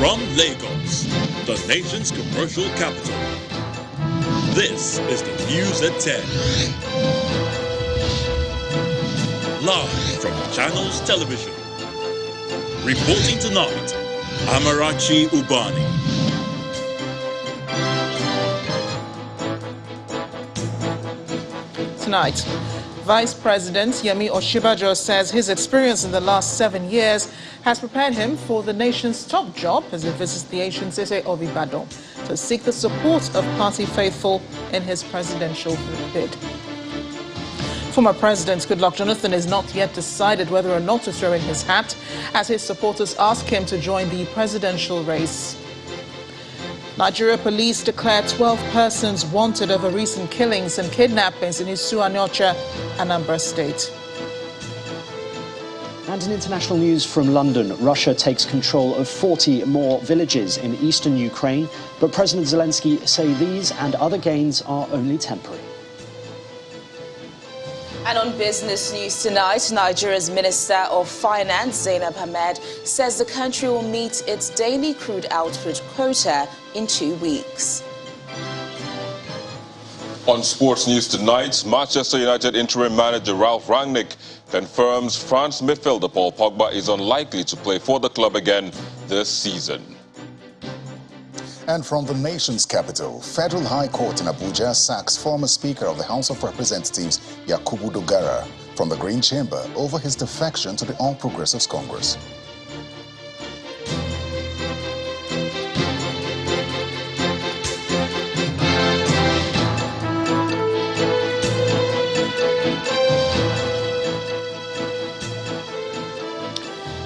From Lagos, the nation's commercial capital, this is the News at 10. Live from Channels Television. Reporting tonight, Amarachi Ubani. Tonight, Vice President Yemi Osinbajo says his experience in the last 7 years has prepared him for the nation's top job as he visits the ancient city of Ibadan to seek the support of party faithful in his presidential bid. Former President Goodluck Jonathan is not yet decided whether or not to throw in his hat as his supporters ask him to join the presidential race. Nigeria police declared 12 persons wanted over recent killings and kidnappings in Isuanyocha, Anambra State. And in international news from London, Russia takes control of 40 more villages in eastern Ukraine, but President Zelensky say these and other gains are only temporary. And on business news tonight, Nigeria's Minister of Finance, Zainab Ahmed, says the country will meet its daily crude output quota in 2 weeks. On sports news tonight, Manchester United interim manager Ralph Rangnick confirms France midfielder Paul Pogba is unlikely to play for the club again this season. And from the nation's capital, Federal High Court in Abuja sacks former Speaker of the House of Representatives, Yakubu Dogara, from the Green Chamber over his defection to the All Progressives Congress.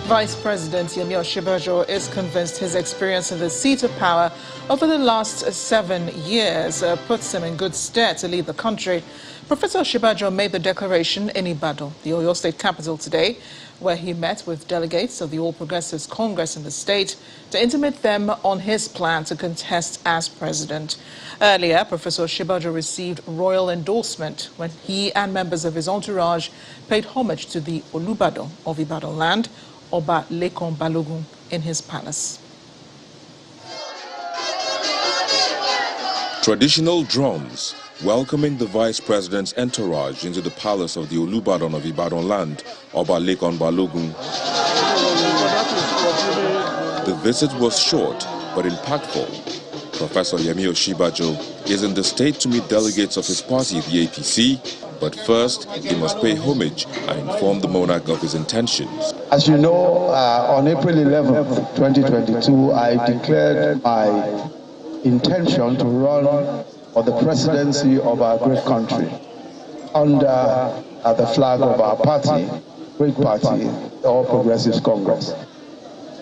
Vice President Yemi Osinbajo is convinced his experience in the seat of power over the last 7 years puts him in good stead to lead the country. Professor Osinbajo made the declaration in Ibadan, the Oyo State capital, today, where he met with delegates of the All Progressives Congress in the state to intimate them on his plan to contest as president. Earlier, Professor Osinbajo received royal endorsement when he and members of his entourage paid homage to the Olubadan of Ibadan land, Oba Lekon Balogun, in his palace. Traditional drums welcoming the vice president's entourage into the palace of the Olubadan of Ibadan land, Oba Lekon Balogun. The visit was short but impactful. Professor Yemi Osinbajo is in the state to meet delegates of his party, the APC, but first he must pay homage and inform the monarch of his intentions. As you know, on April 11th, 2022, I declared my intention to run for the presidency of our great country under the flag of our party, great party, the All Progressives Congress.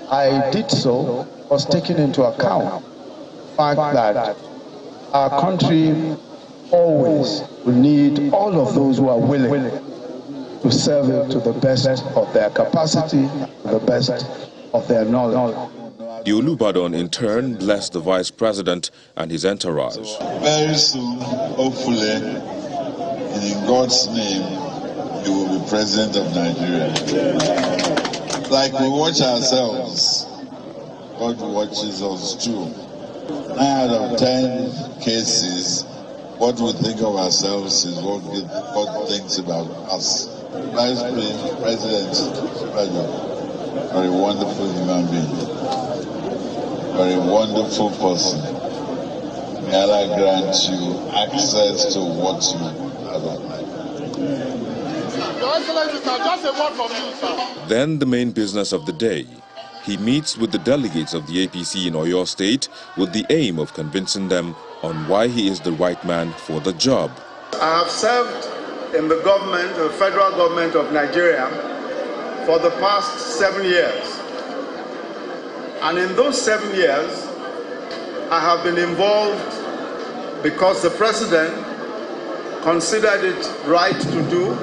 I did so, was taking into account the fact that our country always will need all of those who are willing to serve it to the best of their capacity, to the best of their knowledge. The Olubadan in turn blessed the vice president and his entourage. Very soon, hopefully, and in God's name, you will be president of Nigeria. Like we watch ourselves, God watches us too. 9 out of 10 cases, what we think of ourselves is what God thinks about us. Vice President, very wonderful human being, very wonderful person. May Allah grant you access to what you have of life. Your Excellency, sir, just a word from you, sir. Then the main business of the day. He meets with the delegates of the APC in Oyo State with the aim of convincing them on why he is the right man for the job. I have served in the government, the federal government of Nigeria, for the past 7 years. And in those 7 years, I have been involved because the president considered it right to do,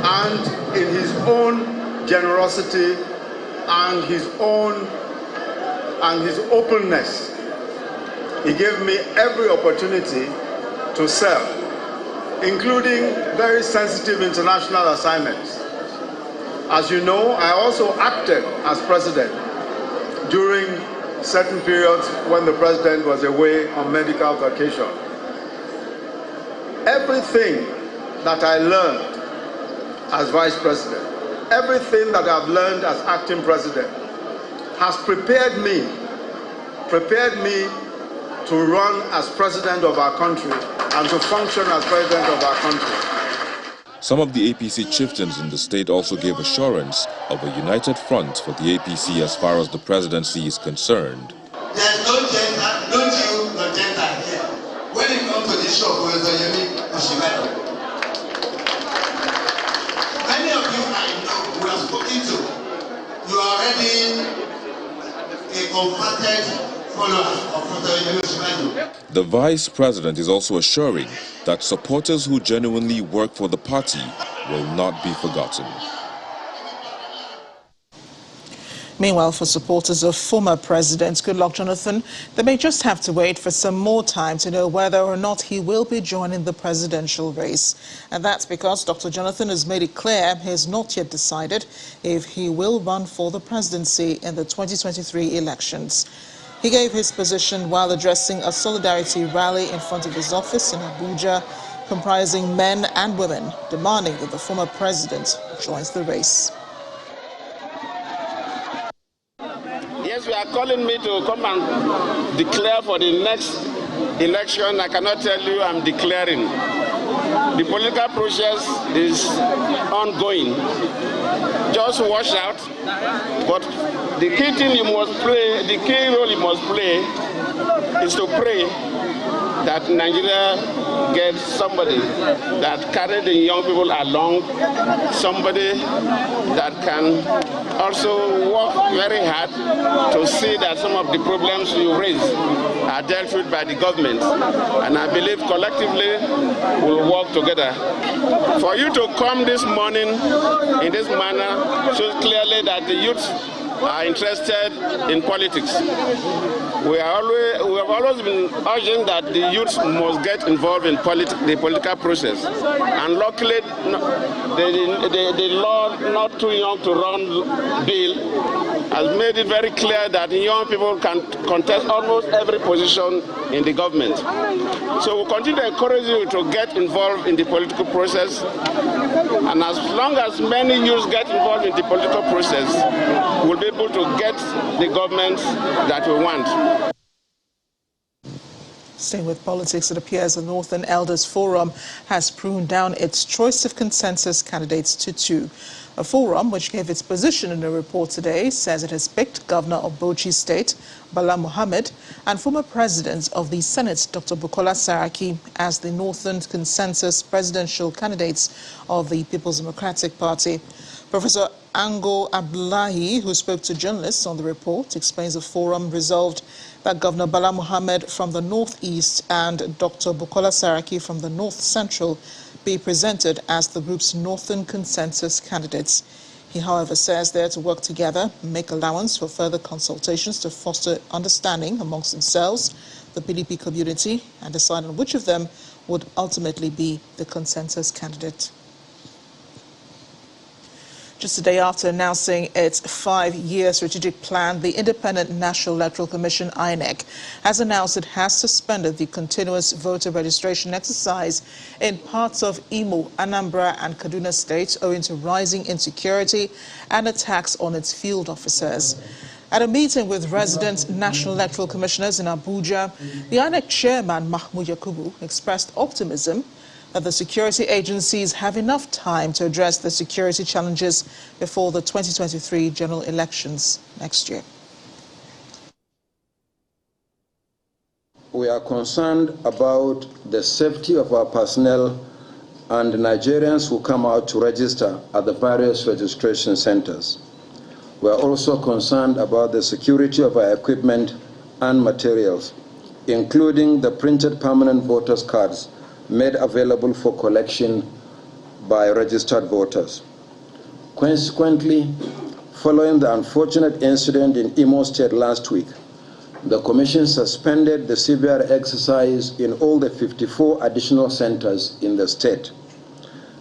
and in his own generosity and his openness, he gave me every opportunity to serve, including very sensitive international assignments. As you know, I also acted as president during certain periods when the president was away on medical vacation. Everything that I learned as vice president, everything that I've learned as acting president has prepared me to run as president of our country and to function as president of our country. Some of the APC chieftains in the state also gave assurance of a united front for the APC as far as the presidency is concerned. There's no gender, no Jew, no gender here. When it comes to this show, Osinbajo. Many of you I know we have spoken to, you are already a converted follower of Osinbajo. The vice president is also assuring that supporters who genuinely work for the party will not be forgotten. Meanwhile, for supporters of former President Goodluck Jonathan, they may just have to wait for some more time to know whether or not he will be joining the presidential race. And that's because Dr. Jonathan has made it clear he has not yet decided if he will run for the presidency in the 2023 elections. He gave his position while addressing a solidarity rally in front of his office in Abuja, comprising men and women, demanding that the former president joins the race. Yes, you are calling me to come and declare for the next election. I cannot tell you I'm declaring. The political process is ongoing. Just watch out. But the key thing you must play, the key role you must play is to pray that Nigeria gets somebody that carries the young people along, somebody that can also work very hard to see that some of the problems you raise are dealt with by the government. And I believe collectively we'll work together. For you to come this morning in this manner shows clearly that the youth are interested in politics. We have always been urging that the youth must get involved in the political process. And luckily, the law Not Too Young to Run bill has made it very clear that young people can contest almost every position in the government. So we'll continue to encourage you to get involved in the political process. And as long as many youths get involved in the political process, we'll be able to get the government that we want. Staying with politics, it appears the Northern Elders Forum has pruned down its choice of consensus candidates to 2. A forum which gave its position in a report today says it has picked Governor of Bauchi State, Bala Mohammed, and former President of the Senate, Dr. Bukola Saraki, as the Northern Consensus presidential candidates of the People's Democratic Party. Professor Ango Abdullahi, who spoke to journalists on the report, explains the forum resolved that Governor Bala Mohammed from the Northeast and Dr. Bukola Saraki from the North Central be presented as the group's Northern Consensus candidates. He, however, says they are to work together, make allowance for further consultations to foster understanding amongst themselves, the PDP community, and decide on which of them would ultimately be the consensus candidate. Just a day after announcing its 5-year strategic plan, the Independent National Electoral Commission, INEC, has announced it has suspended the continuous voter registration exercise in parts of Imo, Anambra and Kaduna states owing to rising insecurity and attacks on its field officers. At a meeting with resident National Electoral Commissioners in Abuja, the INEC chairman, Mahmoud Yakubu, expressed optimism that the security agencies have enough time to address the security challenges before the 2023 general elections next year. We are concerned about the safety of our personnel and Nigerians who come out to register at the various registration centers. We are also concerned about the security of our equipment and materials, including the printed permanent voters' cards made available for collection by registered voters. Consequently, following the unfortunate incident in Imo State last week, the Commission suspended the CVR exercise in all the 54 additional centers in the state.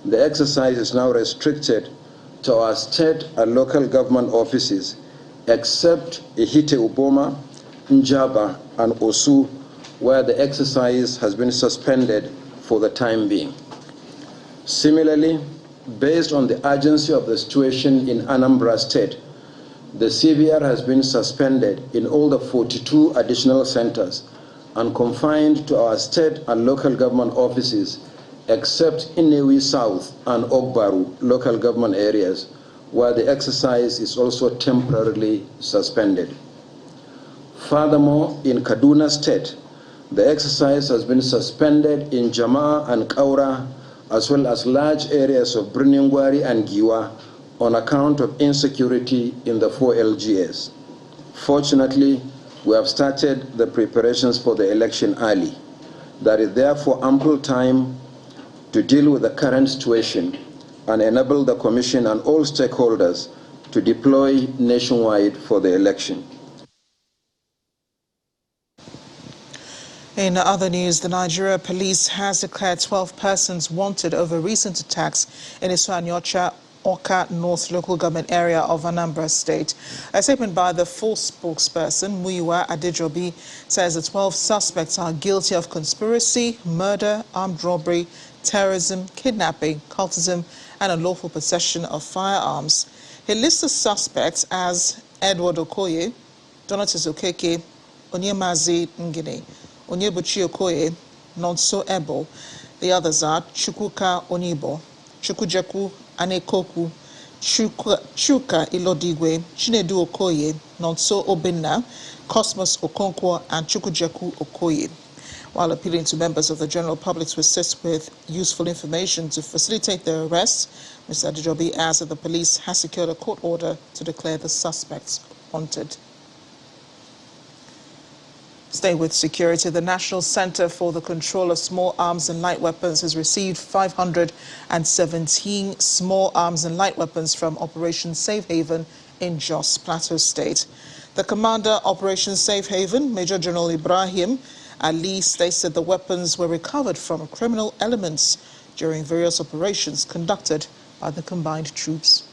The exercise is now restricted to our state and local government offices, except Ihite Uboma, Njaba, and Osu, where the exercise has been suspended for the time being. Similarly, based on the urgency of the situation in Anambra State, the CVR has been suspended in all the 42 additional centers and confined to our state and local government offices, except Inewi South and Ogbaru local government areas, where the exercise is also temporarily suspended. Furthermore, in Kaduna State, the exercise has been suspended in Jama and Kaura, as well as large areas of Bruningwari and Giwa, on account of insecurity in the 4 LGAs. Fortunately, we have started the preparations for the election early. There is therefore ample time to deal with the current situation and enable the Commission and all stakeholders to deploy nationwide for the election. In other news, the Nigeria police has declared 12 persons wanted over recent attacks in Isuanyocha, Oka North local government area of Anambra State. A statement by the full spokesperson, Muyiwa Adejobi, says the 12 suspects are guilty of conspiracy, murder, armed robbery, terrorism, kidnapping, cultism, and unlawful possession of firearms. He lists the suspects as Edward Okoye, Donatus Okeke, Onyemazi Ngine, Onyebuchi Okoye, Nonso Ebo. The others are Chukwuka Onibo, Chukwujeku Anekoku, Chuka Ilodigwe, Chinedu Okoye, Nonso Obinna, Cosmos Okonkwo, and Chukwujeku Okoye. While appealing to members of the general public to assist with useful information to facilitate their arrests, Mr. Adejobi adds that the police has secured a court order to declare the suspects wanted. Stay with security. The National Center for the Control of Small Arms and Light Weapons has received 517 small arms and light weapons from Operation Safe Haven in Jos Plateau State. The commander, Operation Safe Haven, Major General Ibrahim Ali, states that the weapons were recovered from criminal elements during various operations conducted by the combined troops.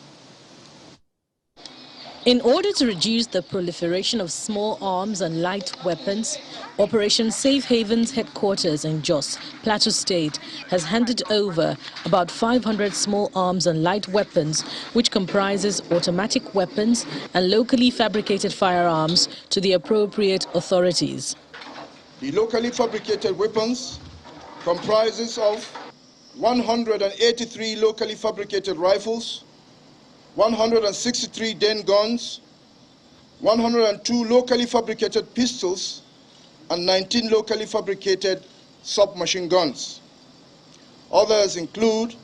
In order to reduce the proliferation of small arms and light weapons, Operation Safe Haven's headquarters in Jos, Plateau State, has handed over about 500 small arms and light weapons, which comprises automatic weapons and locally fabricated firearms, to the appropriate authorities. The locally fabricated weapons comprises of 183 locally fabricated rifles, 163 den guns, 102 locally fabricated pistols, and 19 locally fabricated submachine guns. Others include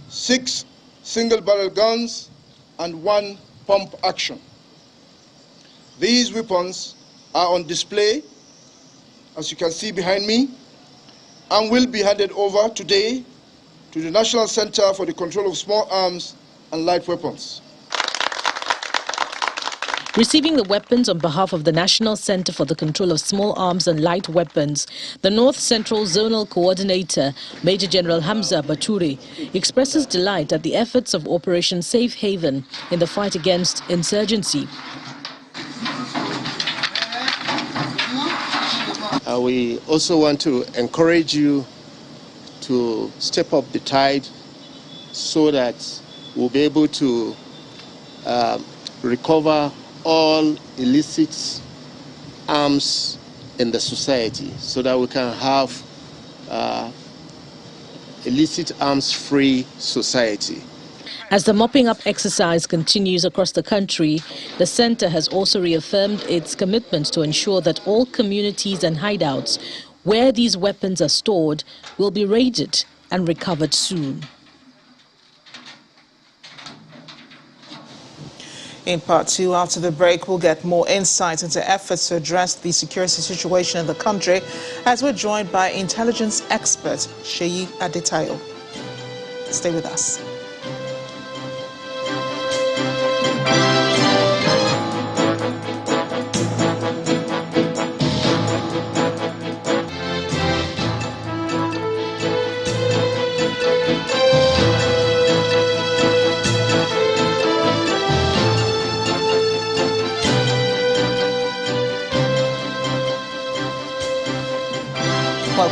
6 single-barrel guns and 1 pump action. These weapons are on display, as you can see behind me, and will be handed over today to the National Center for the Control of Small Arms and Light Weapons. Receiving the weapons on behalf of the National Center for the Control of Small Arms and Light Weapons, the North Central Zonal Coordinator, Major General Hamza Bature, expresses delight at the efforts of Operation Safe Haven in the fight against insurgency. We also want to encourage you to step up the tide so that we'll be able to recover all illicit arms in the society, so that we can have illicit arms-free society. As the mopping up exercise continues across the country, the center has also reaffirmed its commitment to ensure that all communities and hideouts where these weapons are stored will be raided and recovered soon. In part 2, after the break, we'll get more insight into efforts to address the security situation in the country, as we're joined by intelligence expert Seyi Adetayo. Stay with us.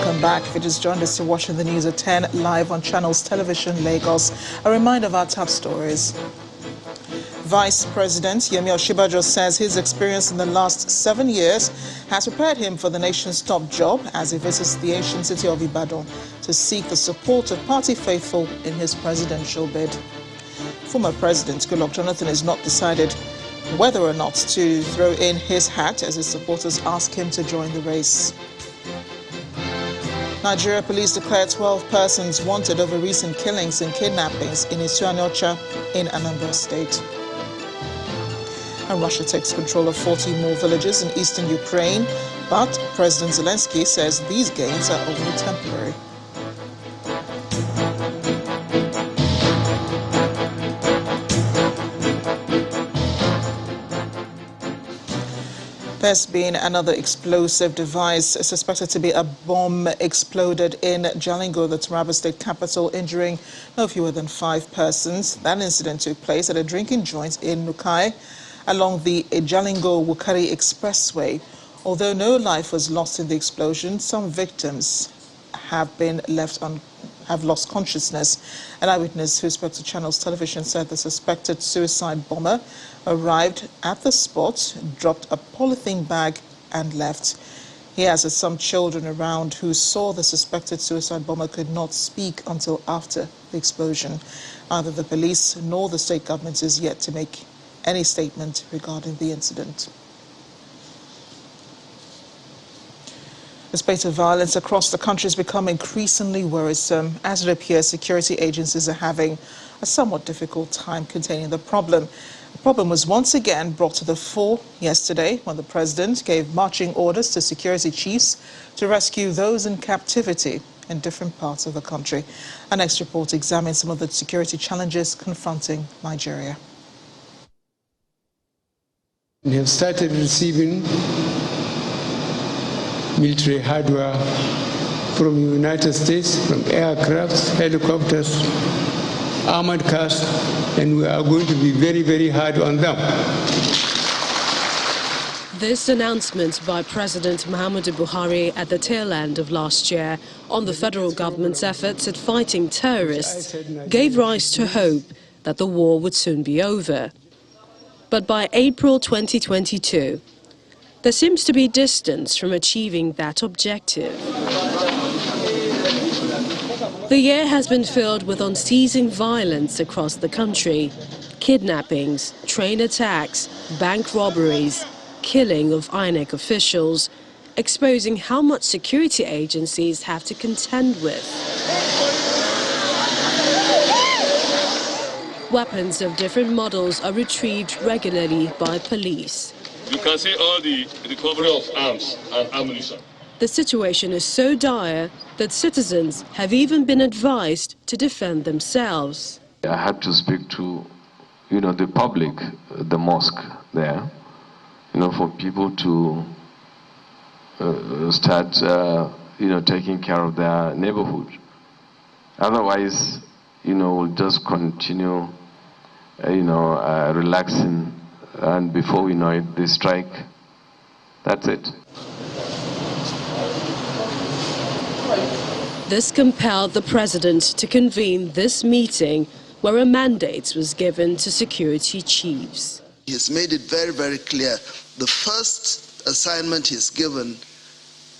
Welcome back. If you just joined us, to watching the news at 10 live on Channels Television Lagos. A reminder of our top stories. Vice President Yemi Osinbajo says his experience in the last 7 years has prepared him for the nation's top job as he visits the ancient city of Ibadan to seek the support of party faithful in his presidential bid. Former President Goodluck Jonathan has not decided whether or not to throw in his hat as his supporters ask him to join the race. Nigeria police declared 12 persons wanted over recent killings and kidnappings in Isuanyocha in Anambra State. And Russia takes control of 40 more villages in eastern Ukraine, but President Zelensky says these gains are only temporary. There's been another explosive device suspected to be a bomb exploded in Jalingo, the Taraba state capital, injuring no fewer than 5 persons. That incident took place at a drinking joint in Nukai along the Jalingo-Wukari Expressway. Although no life was lost in the explosion, some victims have lost consciousness. An eyewitness who spoke to Channels Television said the suspected suicide bomber arrived at the spot, dropped a polythene bag and left. He has some children around who saw the suspected suicide bomber could not speak until after the explosion. Neither the police nor the state government is yet to make any statement regarding the incident. The spate of violence across the country has become increasingly worrisome as it appears security agencies are having a somewhat difficult time containing the problem. The problem was once again brought to the fore yesterday when the president gave marching orders to security chiefs to rescue those in captivity in different parts of the country. Our next report examines some of the security challenges confronting Nigeria. We have started receiving military hardware from the United States, from aircrafts, helicopters, armored cars, and we are going to be very, very hard on them. This announcement by President Muhammadu Buhari at the tail end of last year on the federal government's efforts at fighting terrorists gave rise to hope that the war would soon be over. But by April 2022, there seems to be distance from achieving that objective. The year has been filled with unceasing violence across the country. Kidnappings, train attacks, bank robberies, killing of INEC officials, exposing how much security agencies have to contend with. Weapons of different models are retrieved regularly by police. You can see all the recovery of arms and ammunition. The situation is so dire that citizens have even been advised to defend themselves. I had to speak to, the public, the mosque there, for people to start, taking care of their neighborhood. Otherwise, we'll just continue, relaxing, and before we know it, they strike. That's it. This compelled the president to convene this meeting where a mandate was given to security chiefs. He has made it very, very clear. The first assignment he's given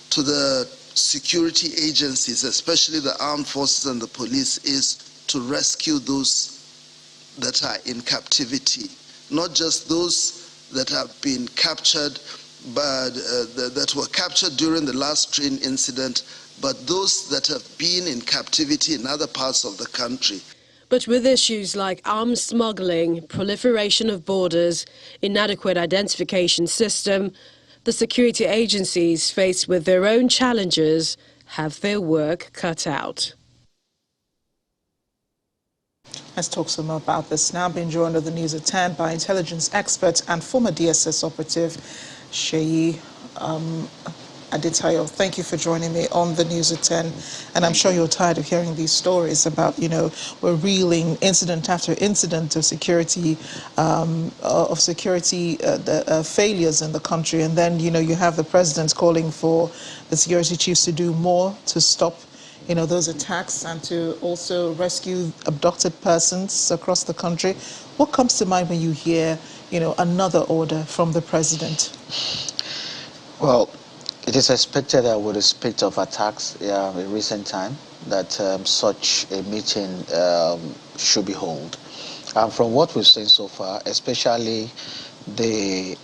to the security agencies, especially the armed forces and the police, is to rescue those that are in captivity. Not just those that have been captured, but that were captured during the last train incident, but those that have been in captivity in other parts of the country. But with issues like arms smuggling, proliferation of borders, inadequate identification system, the security agencies faced with their own challenges have their work cut out. Let's talk some more about this now. Being joined on the news at 10 by intelligence expert and former DSS operative Sheyi Aditayo, thank you for joining me on the News at 10. And I'm sure you're tired of hearing these stories about, we're reeling incident after incident of security failures in the country. And then, you have the president calling for the security chiefs to do more to stop those attacks and to also rescue abducted persons across the country. What comes to mind when you hear, another order from the president? Well, it is expected that with respect of attacks in recent time that such a meeting should be held. And from what we've seen so far, especially the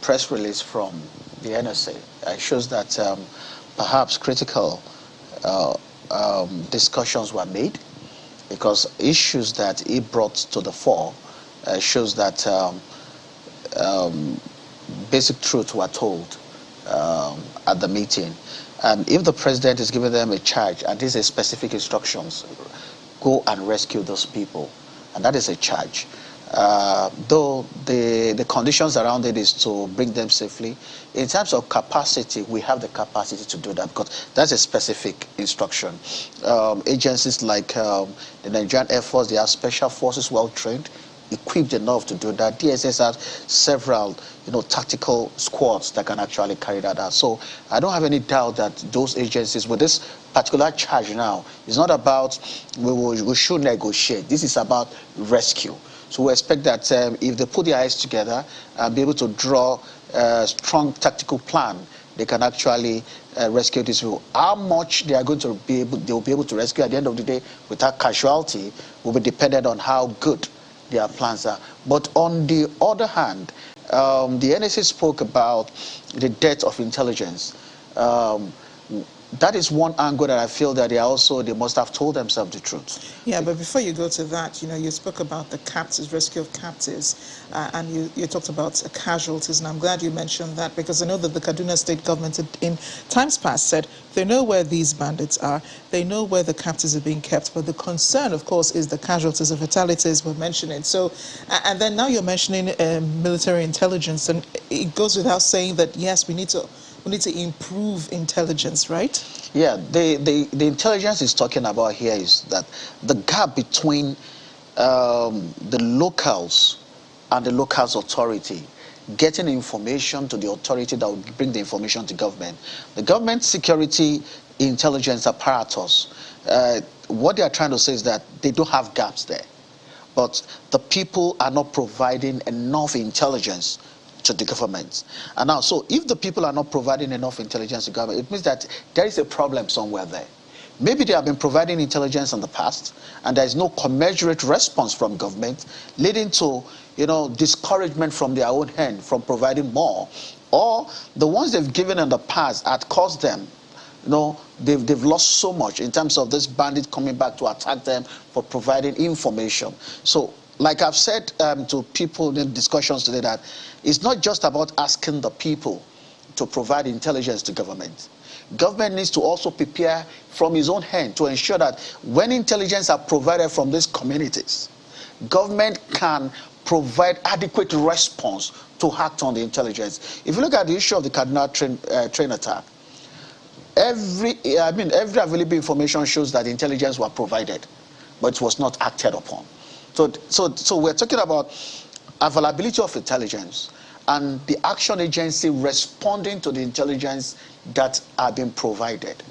press release from the NSA shows that perhaps critical discussions were made, because issues that he brought to the fore shows that basic truths were told at the meeting. And if the president is giving them a charge, and these are specific instructions, go and rescue those people, and that is a charge. Though the conditions around it is to bring them safely. In terms of capacity, we have the capacity to do that, because that's a specific instruction. Agencies like the Nigerian Air Force, they have special forces well trained, equipped enough to do that. DSS has several, tactical squads that can actually carry that out. So I don't have any doubt that those agencies, with this particular charge now, it's not about we should negotiate. This is about rescue. So we expect that if they put their eyes together and be able to draw a strong tactical plan, they can actually rescue these people. How much they are going to be able, they will be able to rescue at the end of the day without casualty will be dependent on how good their plans are. But on the other hand, the NSA spoke about the death of intelligence. That is one angle that I feel that they must have told themselves the truth. Yeah, but before you go to that, you spoke about the captives, rescue of captives, and you talked about casualties, and I'm glad you mentioned that, because I know that the Kaduna State government in times past said they know where these bandits are, they know where the captives are being kept, but the concern, of course, is the casualties of fatalities we're mentioning. So, and then now you're mentioning military intelligence, and it goes without saying that, yes, we need to improve intelligence, right? Yeah, the intelligence is talking about here is that the gap between the locals and the locals authority, getting information to the authority that will bring the information to government. The government security intelligence apparatus, what they are trying to say is that they don't have gaps there, but the people are not providing enough intelligence to the government. And now, so if the people are not providing enough intelligence to government, it means that there is a problem somewhere there. Maybe they have been providing intelligence in the past, and there is no commensurate response from government, leading to, discouragement from their own hand from providing more. Or the ones they've given in the past had caused them, they've lost so much in terms of this bandit coming back to attack them for providing information. So, like I've said to people in discussions today, that it's not just about asking the people to provide intelligence to government. Government needs to also prepare from his own hand to ensure that when intelligence are provided from these communities, government can provide adequate response to act on the intelligence. If you look at the issue of the Kaduna train attack, every available information shows that intelligence were provided, but it was not acted upon. So we're talking about availability of intelligence and the action agency responding to the intelligence that are being provided.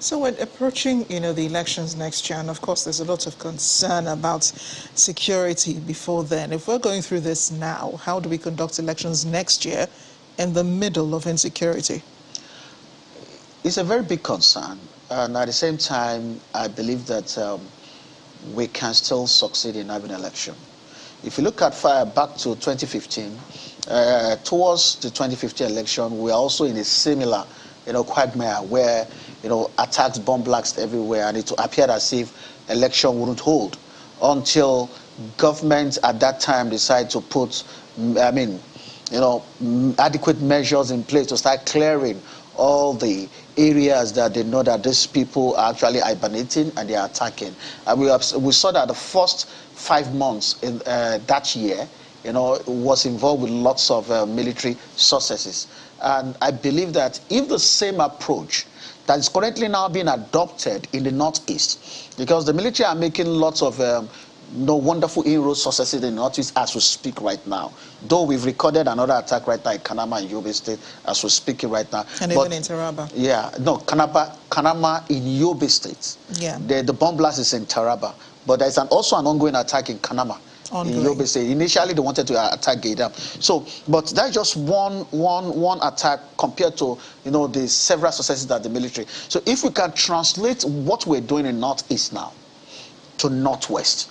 So we're approaching, the elections next year, and of course there's a lot of concern about security before then. If we're going through this now, how do we conduct elections next year in the middle of insecurity? It's a very big concern, and at the same time, I believe that we can still succeed in having an election. If you look at back to 2015, towards the 2015 election, we're also in a similar, quagmire where, attacks, bomb blasts everywhere, and it appeared as if election wouldn't hold until government at that time decided to put, adequate measures in place to start clearing all the areas that they know that these people are actually hibernating and they are attacking. And we saw that the first 5 months in that year, was involved with lots of military successes. And I believe that if the same approach that is currently now being adopted in the Northeast, because the military are making lots of wonderful inroad successes in the Northeast as we speak right now. Though we've recorded another attack right now in Kanama in Yobe State as we're speaking right now. And even in Taraba. Yeah, no, Kanama in Yobe State. Yeah. The bomb blast is in Taraba. But there's also an ongoing attack in Kanama. In Yobe State. Initially, they wanted to attack Gaydam. So, but that's just one attack compared to the several successes that the military. So, if we can translate what we're doing in Northeast now to Northwest,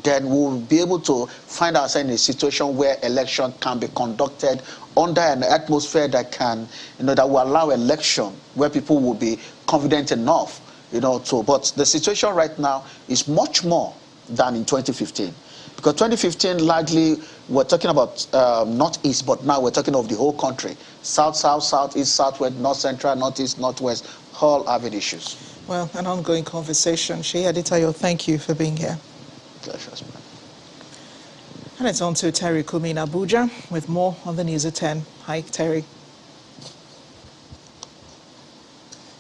then we'll be able to find ourselves in a situation where election can be conducted under an atmosphere that can, that will allow election where people will be confident enough, to. But the situation right now is much more than in 2015. Because 2015, largely, we're talking about Northeast, but now we're talking of the whole country. South, South, Southeast, Southwest, North Central, Northeast, Northwest, all having issues. Well, an ongoing conversation. Sheyi Adetayo, thank you for being here. Pleasure. And it's on to Terry Kumi in Abuja with more on the news at 10. Hi, Terry.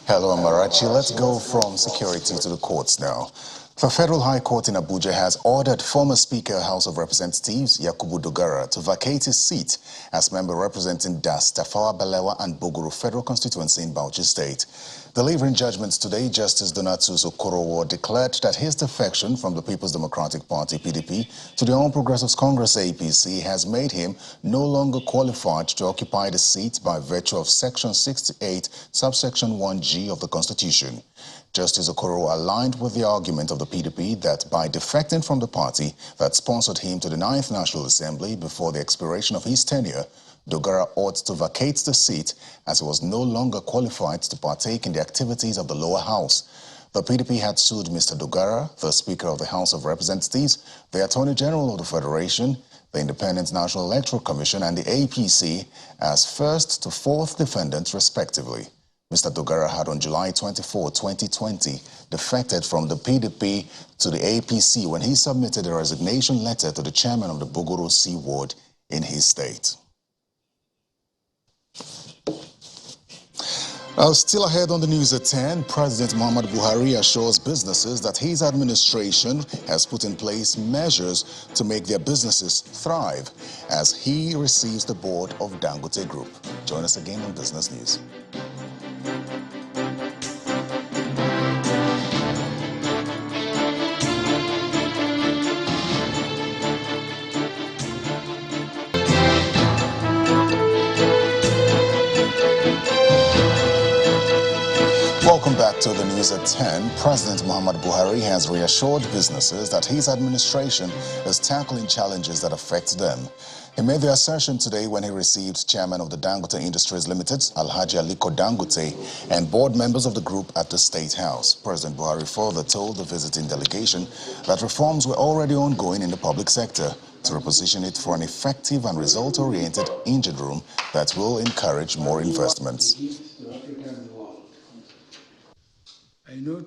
Hello, Amarachi. Let's go from security to the courts now. The Federal High Court in Abuja has ordered former Speaker, House of Representatives, Yakubu Dogara, to vacate his seat as member representing Das, Tafawa Balewa and Bogoro Federal Constituency in Bauchi State. Delivering judgments today, Justice Donatus Okorowo declared that his defection from the People's Democratic Party, PDP, to the All Progressives Congress, APC, has made him no longer qualified to occupy the seat by virtue of Section 68, subsection 1G of the Constitution. Justice Okorowo aligned with the argument of the PDP that by defecting from the party that sponsored him to the 9th National Assembly before the expiration of his tenure, Dogara ought to vacate the seat as he was no longer qualified to partake in the activities of the lower house. The PDP had sued Mr. Dogara, the Speaker of the House of Representatives, the Attorney General of the Federation, the Independent National Electoral Commission and the APC as first to fourth defendants respectively. Mr. Dogara had on July 24, 2020, defected from the PDP to the APC when he submitted a resignation letter to the chairman of the Bogoro C ward in his state. Still ahead on the news at 10, President Muhammadu Buhari assures businesses that his administration has put in place measures to make their businesses thrive as he receives the board of Dangote Group. Join us again on Business News. Welcome back to the news at 10. President Muhammadu Buhari has reassured businesses that his administration is tackling challenges that affect them. He made the assertion today when he received Chairman of the Dangote Industries Limited, Alhaji Aliko Dangote, and board members of the group at the State House. President Buhari further told the visiting delegation that reforms were already ongoing in the public sector to reposition it for an effective and result-oriented engine room that will encourage more investments. I know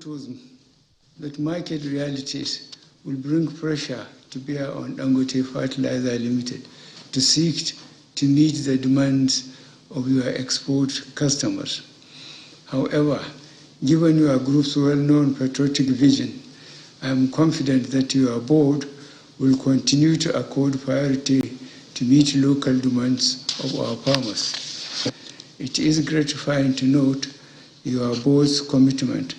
that market realities will bring pressure to bear on Dangote Fertilizer Limited to seek to meet the demands of your export customers. However, given your group's well-known patriotic vision, I am confident that your board will continue to accord priority to meet local demands of our farmers. It is gratifying to note your board's commitment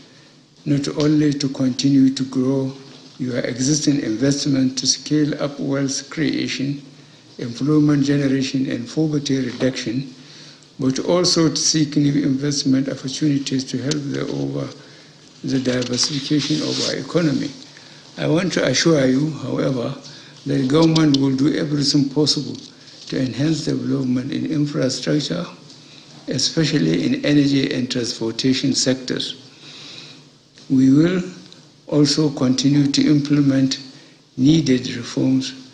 not only to continue to grow your existing investment to scale up wealth creation, employment generation, and poverty reduction, but also to seek new investment opportunities to help the diversification of our economy. I want to assure you, however, that the government will do everything possible to enhance development in infrastructure, especially in energy and transportation sectors. We will also continue to implement needed reforms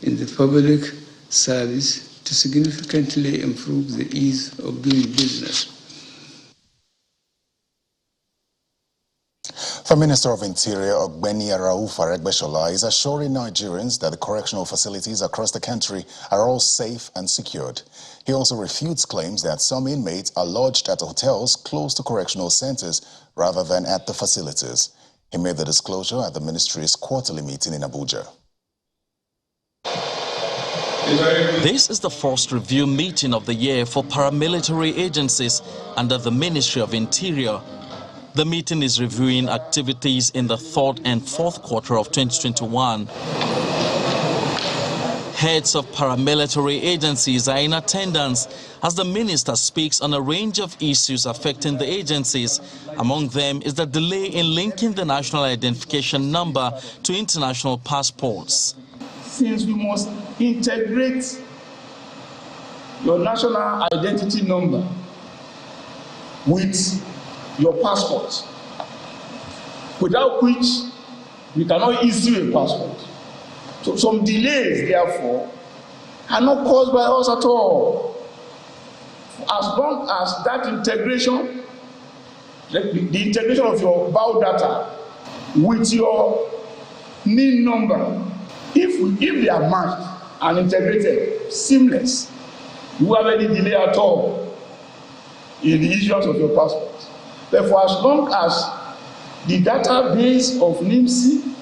in the public service to significantly improve the ease of doing business. The Minister of Interior, Ogbeni Rauf Aregbesola, is assuring Nigerians that the correctional facilities across the country are all safe and secured. He also refutes claims that some inmates are lodged at hotels close to correctional centers rather than at the facilities. He made the disclosure at the ministry's quarterly meeting in Abuja. This is the first review meeting of the year for paramilitary agencies under the Ministry of Interior. The meeting is reviewing activities in the third and fourth quarter of 2021. Heads of paramilitary agencies are in attendance as the minister speaks on a range of issues affecting the agencies. Among them is the delay in linking the national identification number to international passports. Since we must integrate your national identity number with your passport, without which we cannot issue a passport. So some delays, therefore, are not caused by us at all. As long as that integration, the integration of your biodata with your NIN number, if they are matched and integrated, seamless, you won't have any delay at all in the issuance of your passport. Therefore, as long as the database of NIMC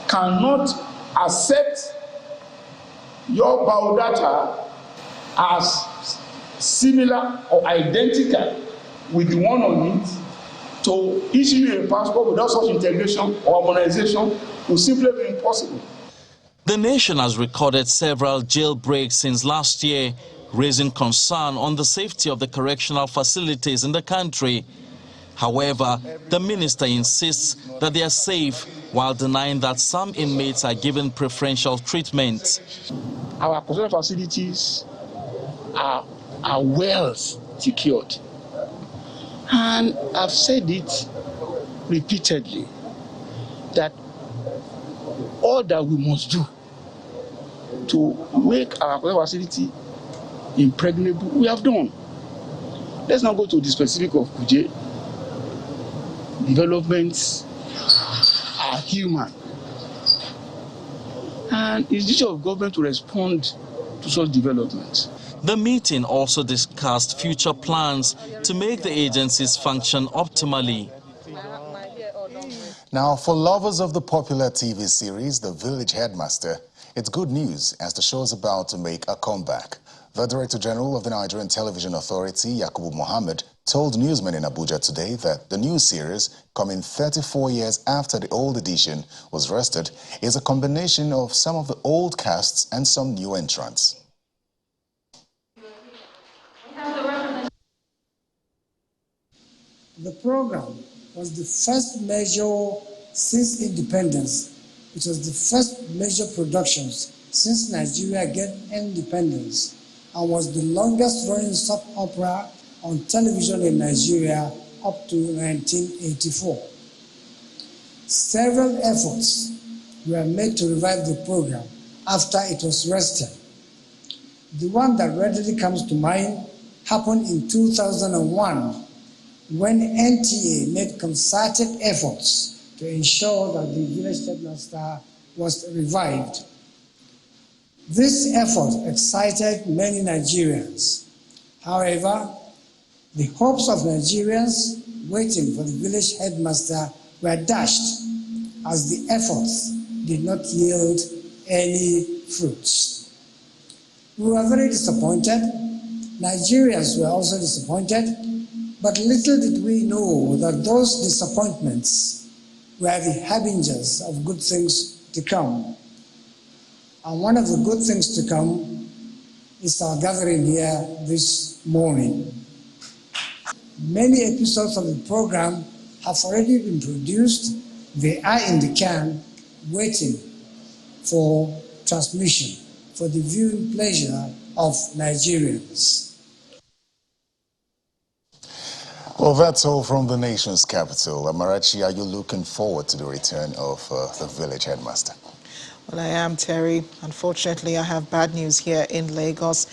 cannot accept your biodata as similar or identical with the one on it, to issue you a passport without such integration or harmonization will simply be impossible. The nation has recorded several jailbreaks since last year, raising concern on the safety of the correctional facilities in the country. However, the minister insists that they are safe while denying that some inmates are given preferential treatment. Our correctional facilities are well secured. And I've said it repeatedly that all that we must do to make our correctional facility impregnable, we have done. Let's not go to the specific of Kuje. Developments are human, and it's the duty of government to respond to such developments. The meeting also discussed future plans to make the agencies function optimally. Now, for lovers of the popular TV series, The Village Headmaster, it's good news as the show is about to make a comeback. The Director General of the Nigerian Television Authority, Yakubu Mohammed, told newsmen in Abuja today that the new series, coming 34 years after the old edition was rested, is a combination of some of the old casts and some new entrants. The program was the first major since independence. It was the first major productions since Nigeria gained independence and was the longest running soap opera on television in Nigeria up to 1984. Several efforts were made to revive the program after it was rested. The one that readily comes to mind happened in 2001 when NTA made concerted efforts to ensure that the Village Headmaster was revived. This effort excited many Nigerians. However, the hopes of Nigerians waiting for the Village Headmaster were dashed as the efforts did not yield any fruits. We were very disappointed. Nigerians were also disappointed, but little did we know that those disappointments were the harbingers of good things to come. And one of the good things to come is our gathering here this morning. Many episodes of the program have already been produced. They are in the can, waiting for transmission, for the viewing pleasure of Nigerians. Well, that's all from the nation's capital. Amarachi, are you looking forward to the return of the Village Headmaster? Well, I am, Terry. Unfortunately, I have bad news here in Lagos.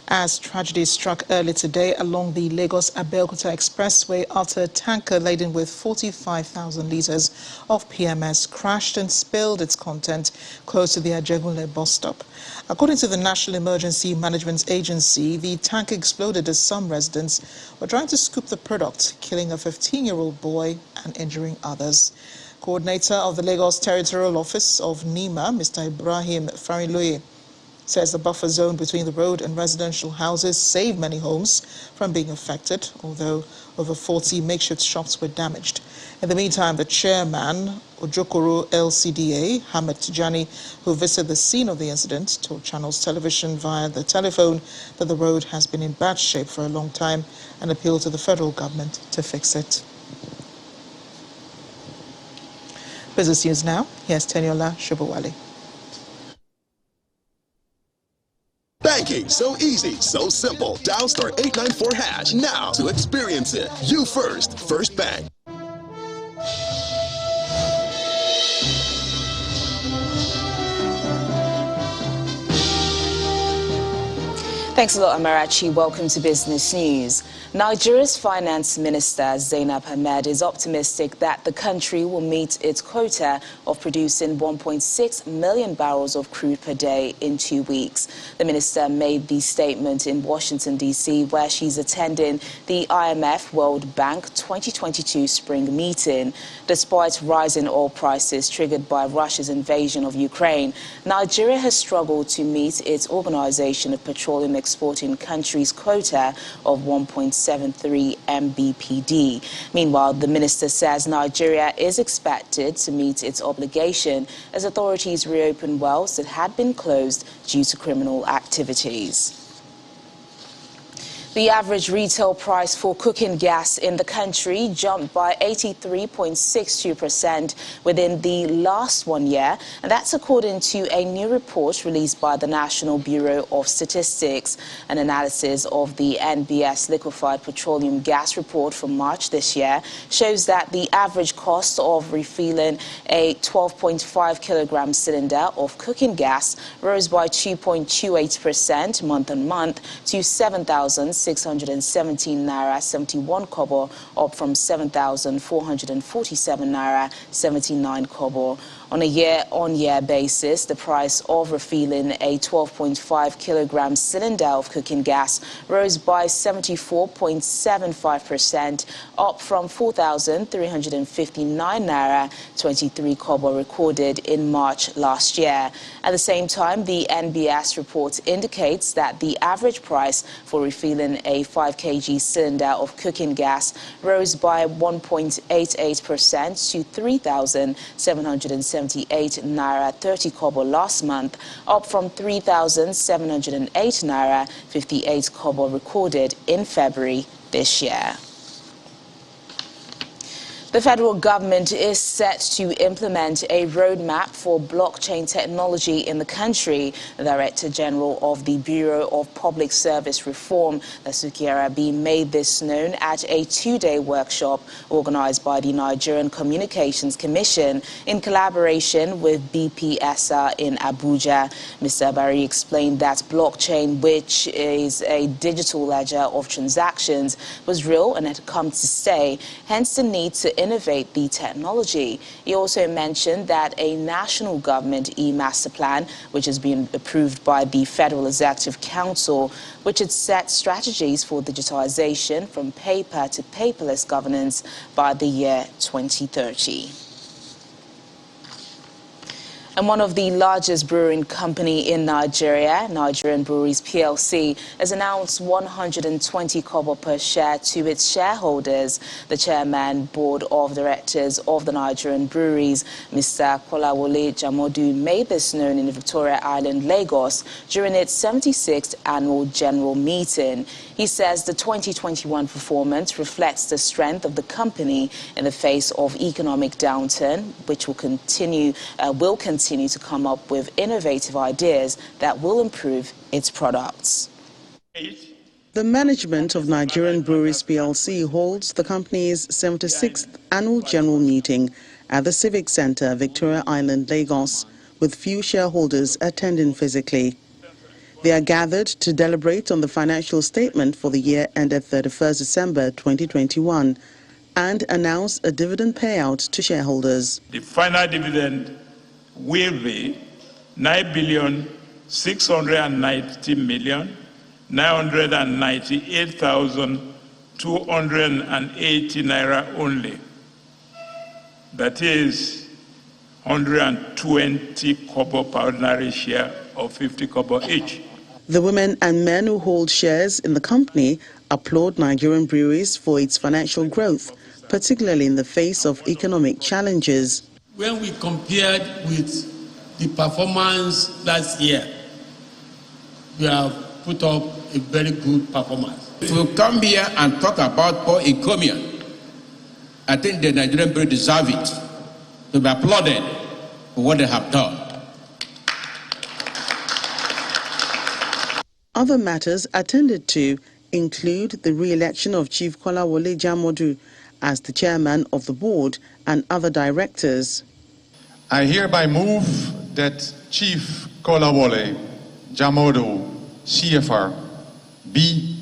As tragedy struck early today along the Lagos-Abeokuta Expressway after a tanker laden with 45,000 litres of PMS crashed and spilled its content close to the Ajegunle bus stop. According to the National Emergency Management Agency, the tank exploded as some residents were trying to scoop the product, killing a 15-year-old boy and injuring others. Coordinator of the Lagos Territorial Office of NEMA, Mr. Ibrahim Fariloye, says the buffer zone between the road and residential houses saved many homes from being affected, although over 40 makeshift shops were damaged. In the meantime, the chairman, Ojokoro LCDA, Hamid Tijani, who visited the scene of the incident, told Channels Television via the telephone that the road has been in bad shape for a long time and appealed to the federal government to fix it. Business News now. Here's Teniola Shobowale. Banking, so easy, so simple. Dial *894# now to experience it. You first, First Bank. Thanks a lot, Amarachi. Welcome to Business News. Nigeria's Finance Minister, Zainab Ahmed, is optimistic that the country will meet its quota of producing 1.6 million barrels of crude per day in 2 weeks. The minister made the statement in Washington, D.C., where she's attending the IMF World Bank 2022 spring meeting. Despite rising oil prices triggered by Russia's invasion of Ukraine, Nigeria has struggled to meet its Organization of Petroleum Exporting Countries quota of 1.73 mbpd. Meanwhile, the minister says Nigeria is expected to meet its obligation as authorities reopen wells that had been closed due to criminal activities. The average retail price for cooking gas in the country jumped by 83.62% within the last 1 year, and that's according to a new report released by the National Bureau of Statistics. An analysis of the NBS liquefied petroleum gas report from March this year shows that the average cost of refilling a 12.5 kilogram cylinder of cooking gas rose by 2.28% month on month to 7,617 naira 71 kobo, up from 7,447 naira 79 kobo. On a year-on-year basis, the price of refilling a 12.5 kilogram cylinder of cooking gas rose by 74.75%, up from 4,359 naira 23 kobo recorded in March last year. At the same time, the NBS report indicates that the average price for refilling a 5 kg cylinder of cooking gas rose by 1.88% to 3,778 naira 30 kobo last month, up from 3,708 naira 58 kobo recorded in February this year. The federal government is set to implement a roadmap for blockchain technology in the country. The Director General of the Bureau of Public Service Reform, Dasuki Arabi, made this known at a 2-day workshop organized by the Nigerian Communications Commission in collaboration with BPSR in Abuja. Mr. Abari explained that blockchain, which is a digital ledger of transactions, was real and had come to stay, hence the need to innovate the technology. He also mentioned that a national government e-master plan, which has been approved by the Federal Executive Council, which had set strategies for digitization from paper to paperless governance by the year 2030. And one of the largest brewing company in Nigeria, Nigerian Breweries PLC, has announced 120 kobo per share to its shareholders. The chairman, board of directors of the Nigerian Breweries, Mr. Kolawole Jamodu, made this known in Victoria Island, Lagos, during its 76th annual general meeting. He says the 2021 performance reflects the strength of the company in the face of economic downturn, which will continue to come up with innovative ideas that will improve its products. The management of Nigerian Breweries PLC holds the company's 76th annual general meeting at the Civic Center, Victoria Island, Lagos, with few shareholders attending physically. They are gathered to deliberate on the financial statement for the year ended 31st December 2021 and announce a dividend payout to shareholders. The final dividend will be 9,690,998,280 naira only. That is 120 kobo per ordinary share of 50 kobo each. The women and men who hold shares in the company applaud Nigerian breweries for its financial growth, particularly in the face of economic challenges. When we compared with the performance last year, we have put up a very good performance. If we come here and talk about poor economy, I think the Nigerian breweries deserve it to be applauded for what they have done. Other matters attended to include the re-election of Chief Kolawole Jamodu as the chairman of the board and other directors. I hereby move that Chief Kolawole Jamodu, CFR, be,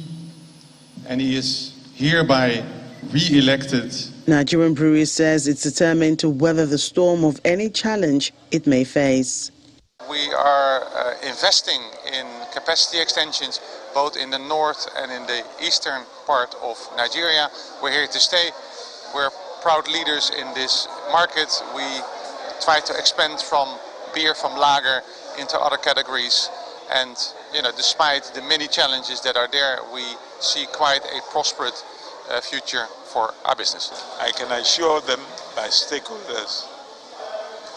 and he is hereby re-elected. Nigerian Breweries says it's determined to weather the storm of any challenge it may face. We are investing in capacity extensions both in the north and in the eastern part of Nigeria. We're here to stay. We're proud leaders in this market. We try to expand from beer, from lager, into other categories. And, you know, despite the many challenges that are there, we see quite a prosperous future for our business. I can assure them, my stakeholders,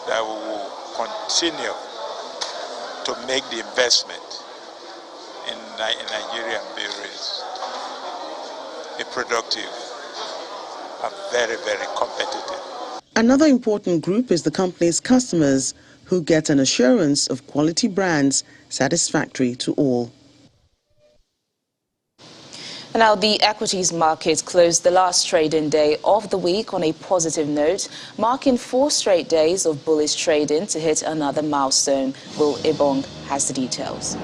that we will continue to make the investment in Nigerian breweries be productive and very, very competitive. Another important group is the company's customers, who get an assurance of quality brands satisfactory to all. Now, the equities market closed the last trading day of the week on a positive note, marking 4 straight days of bullish trading to hit another milestone. Will Ibong has the details.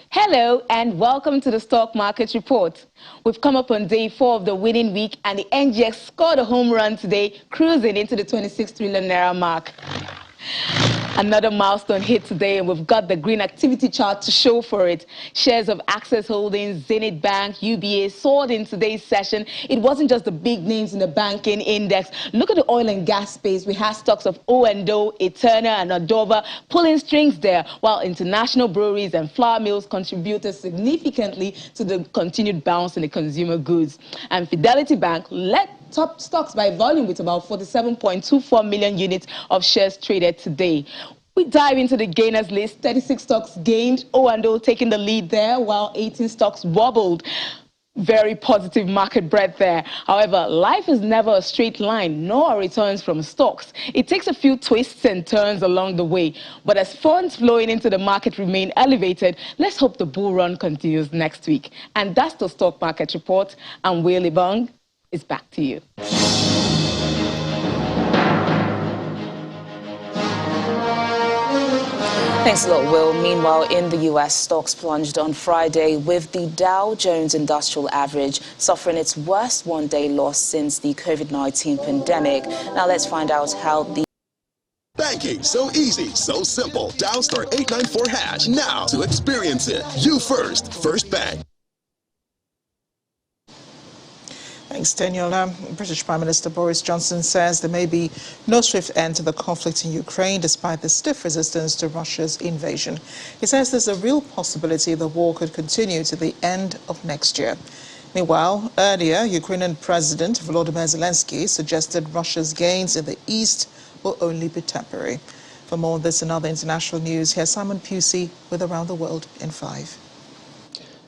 Hello and welcome to the Stock Market Report. We've come up on day 4 of the winning week and the NGX scored a home run today, cruising into the 26 trillion naira mark. Another milestone hit today, and we've got the green activity chart to show for it. Shares of Access Holdings, Zenith Bank, UBA soared in today's session. It wasn't just the big names in the banking index. Look at the oil and gas space. We had stocks of O&O, Eterna, and Adova pulling strings there, while international breweries and flour mills contributed significantly to the continued bounce in the consumer goods. And Fidelity Bank led top stocks by volume with about 47.24 million units of shares traded today. We dive into the gainers list. 36 stocks gained, O&O taking the lead there, while 18 stocks wobbled. Very positive market breadth there. However, life is never a straight line, nor returns from stocks. It takes a few twists and turns along the way. But as funds flowing into the market remain elevated, let's hope the bull run continues next week. And that's the Stock Market Report. I'm Will Ibong. It's back to you. Thanks a lot, Will. Meanwhile, in the U.S., stocks plunged on Friday, with the Dow Jones Industrial Average suffering its worst one-day loss since the COVID-19 pandemic. Now let's find out how the Banking, so easy, so simple. Dial *894# now to experience it. You first, First Bank. Thanks, Daniel. British Prime Minister Boris Johnson says there may be no swift end to the conflict in Ukraine despite the stiff resistance to Russia's invasion. He says there's a real possibility the war could continue to the end of next year. Meanwhile, earlier, Ukrainian President Volodymyr Zelensky suggested Russia's gains in the east will only be temporary. For more on this and other international news, here's Simon Pusey with Around the World in 5.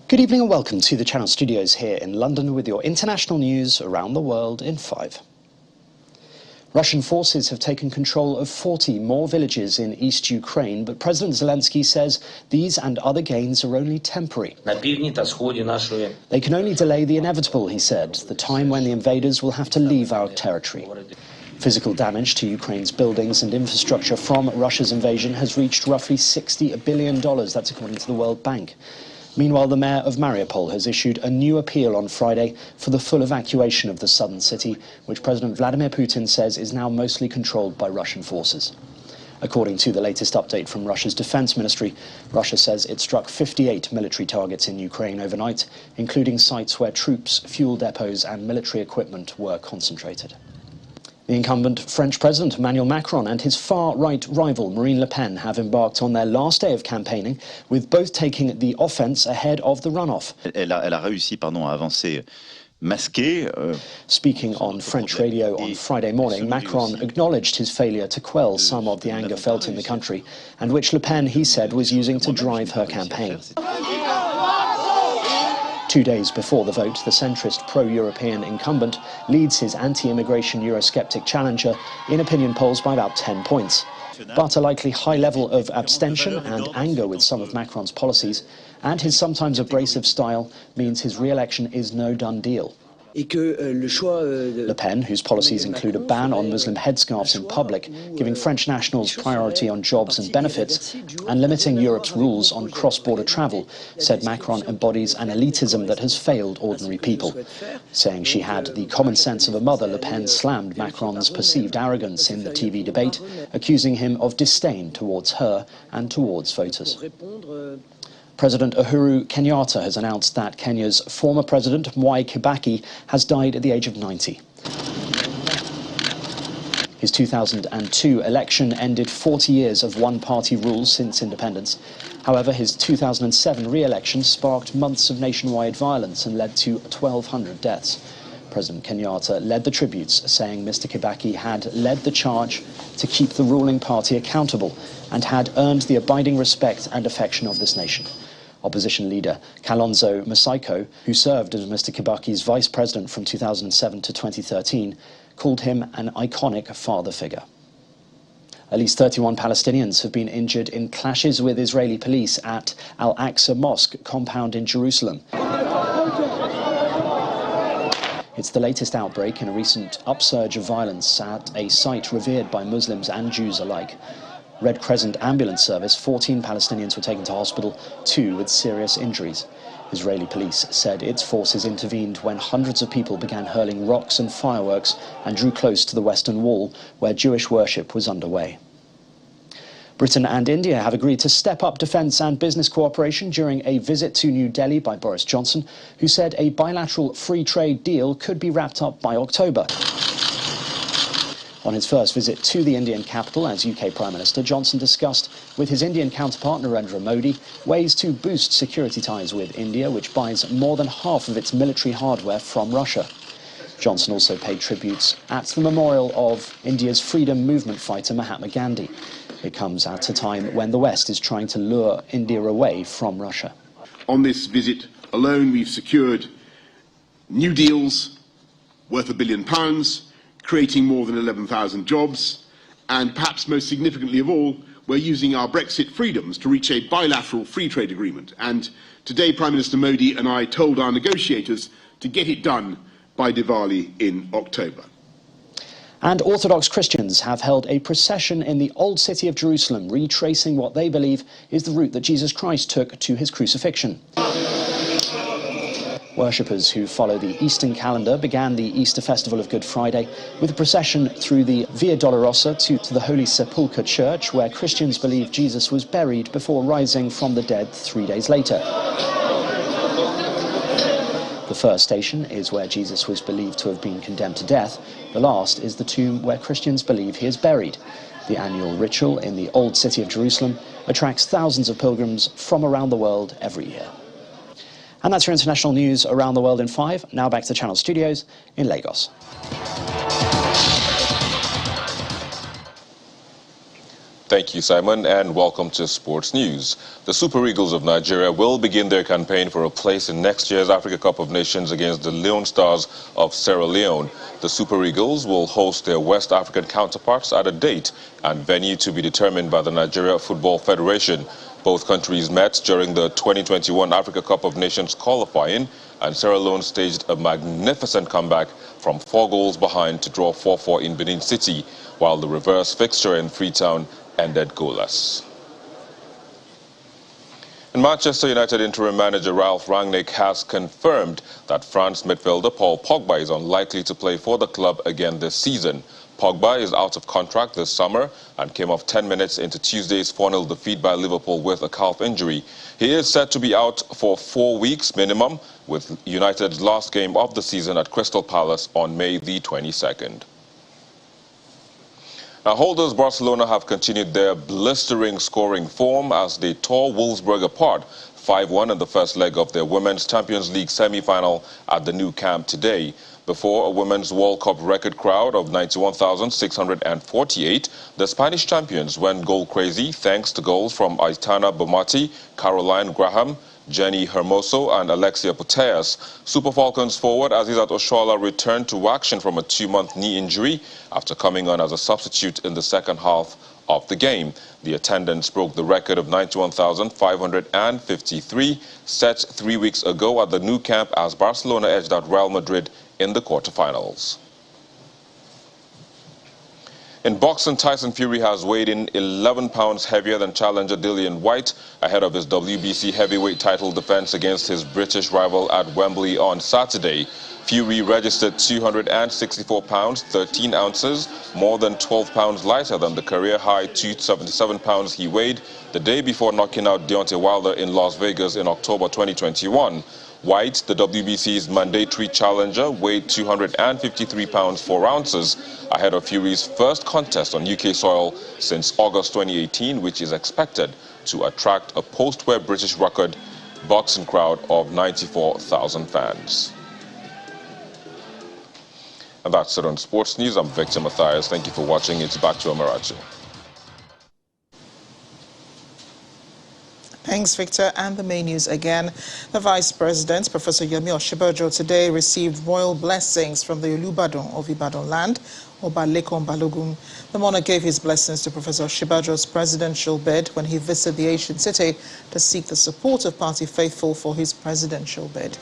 Good evening and welcome to the Channel Studios here in London with your international news around the world in 5. Russian forces have taken control of 40 more villages in East Ukraine, but President Zelensky says these and other gains are only temporary. They can only delay the inevitable, he said, the time when the invaders will have to leave our territory. Physical damage to Ukraine's buildings and infrastructure from Russia's invasion has reached roughly $60 billion, that's according to the World Bank. Meanwhile, the mayor of Mariupol has issued a new appeal on Friday for the full evacuation of the southern city, which President Vladimir Putin says is now mostly controlled by Russian forces. According to the latest update from Russia's defense ministry, Russia says it struck 58 military targets in Ukraine overnight, including sites where troops, fuel depots and military equipment were concentrated. The incumbent French President Emmanuel Macron and his far-right rival Marine Le Pen have embarked on their last day of campaigning, with both taking the offence ahead of the runoff. Elle a réussi, à avancer masqué. Speaking on French radio on Friday morning, Macron acknowledged his failure to quell some of the anger felt in the country, and which Le Pen, he said, was using to drive her campaign. 2 days before the vote, the centrist pro-European incumbent leads his anti-immigration Eurosceptic challenger in opinion polls by about 10 points. But a likely high level of abstention and anger with some of Macron's policies and his sometimes abrasive style means his re-election is no done deal. Le Pen, whose policies include a ban on Muslim headscarves in public, giving French nationals priority on jobs and benefits, and limiting Europe's rules on cross-border travel, said Macron embodies an elitism that has failed ordinary people. Saying she had the common sense of a mother, Le Pen slammed Macron's perceived arrogance in the TV debate, accusing him of disdain towards her and towards voters. President Uhuru Kenyatta has announced that Kenya's former president, Mwai Kibaki, has died at the age of 90. His 2002 election ended 40 years of one-party rule since independence. However, his 2007 re-election sparked months of nationwide violence and led to 1,200 deaths. President Kenyatta led the tributes, saying Mr. Kibaki had led the charge to keep the ruling party accountable and had earned the abiding respect and affection of this nation. Opposition leader Kalonzo Musyoka, who served as Mr. Kibaki's vice president from 2007 to 2013, called him an iconic father figure. At least 31 Palestinians have been injured in clashes with Israeli police at Al-Aqsa Mosque compound in Jerusalem. It's the latest outbreak in a recent upsurge of violence at a site revered by Muslims and Jews alike. Red Crescent ambulance service, 14 Palestinians were taken to hospital, 2 with serious injuries. Israeli police said its forces intervened when hundreds of people began hurling rocks and fireworks and drew close to the Western Wall, where Jewish worship was underway. Britain and India have agreed to step up defence and business cooperation during a visit to New Delhi by Boris Johnson, who said a bilateral free trade deal could be wrapped up by October. On his first visit to the Indian capital as UK Prime Minister, Johnson discussed with his Indian counterpart Narendra Modi ways to boost security ties with India, which buys more than half of its military hardware from Russia. Johnson also paid tributes at the memorial of India's freedom movement fighter Mahatma Gandhi. It comes at a time when the West is trying to lure India away from Russia. On this visit alone, we've secured new deals worth £1 billion, creating more than 11,000 jobs, and perhaps most significantly of all, we're using our Brexit freedoms to reach a bilateral free trade agreement. And today, Prime Minister Modi and I told our negotiators to get it done by Diwali in October. And Orthodox Christians have held a procession in the Old City of Jerusalem, retracing what they believe is the route that Jesus Christ took to his crucifixion. Worshippers who follow the Eastern calendar began the Easter festival of Good Friday with a procession through the Via Dolorosa to the Holy Sepulchre Church, where Christians believe Jesus was buried before rising from the dead 3 days later. The first station is where Jesus was believed to have been condemned to death. The last is the tomb where Christians believe he is buried. The annual ritual in the Old City of Jerusalem attracts thousands of pilgrims from around the world every year. And that's your international news around the world in 5. Now back to the Channel Studios in Lagos. Thank you, Simon, and welcome to Sports News. The Super Eagles of Nigeria will begin their campaign for a place in next year's Africa Cup of Nations against the Leone Stars of Sierra Leone. The Super Eagles will host their West African counterparts at a date and venue to be determined by the Nigeria Football Federation. Both countries met during the 2021 Africa Cup of Nations qualifying, and Sierra Leone staged a magnificent comeback from 4 goals behind to draw 4-4 in Benin City, while the reverse fixture in Freetown ended goalless. And Manchester United interim manager Ralph Rangnick has confirmed that France midfielder Paul Pogba is unlikely to play for the club again this season. Pogba is out of contract this summer and came off 10 minutes into Tuesday's 4-0 defeat by Liverpool with a calf injury. He is set to be out for 4 weeks minimum, with United's last game of the season at Crystal Palace on May the 22nd. Now, holders Barcelona have continued their blistering scoring form as they tore Wolfsburg apart 5-1 in the first leg of their Women's Champions League semi-final at the Nou Camp today. Before a Women's World Cup record crowd of 91,648, the Spanish champions went goal crazy thanks to goals from Aitana Bonmati, Caroline Graham, Jenny Hermoso and Alexia Putellas. Super Falcons forward Azizat Oshoala returned to action from a 2-month knee injury after coming on as a substitute in the second half of the game. The attendance broke the record of 91,553 set 3 weeks ago at the Nou Camp as Barcelona edged out Real Madrid in the quarterfinals. In boxing, Tyson Fury has weighed in 11 pounds heavier than challenger Dillian White ahead of his WBC heavyweight title defense against his British rival at Wembley on Saturday. Fury registered 264 pounds, 13 ounces, more than 12 pounds lighter than the career-high 277 pounds he weighed the day before knocking out Deontay Wilder in Las Vegas in October 2021. White, the WBC's mandatory challenger, weighed 253 pounds 4 ounces ahead of Fury's first contest on UK soil since August 2018, which is expected to attract a post-war British record boxing crowd of 94,000 fans. And that's it on Sports News. I'm Victor Matthias. Thank you for watching. It's back to Amarachi. Thanks, Victor. And the main news again. The Vice President, Professor Yomi Osinbajo, today received royal blessings from the Olubadan of Ibadan land, Oba Lekan Balogun. The monarch gave his blessings to Professor Osinbajo's presidential bid when he visited the ancient city to seek the support of party faithful for his presidential bid.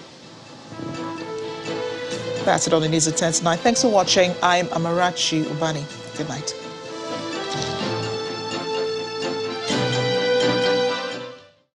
That's it on the news at 10 tonight. Thanks for watching. I'm Amarachi Ubani. Good night.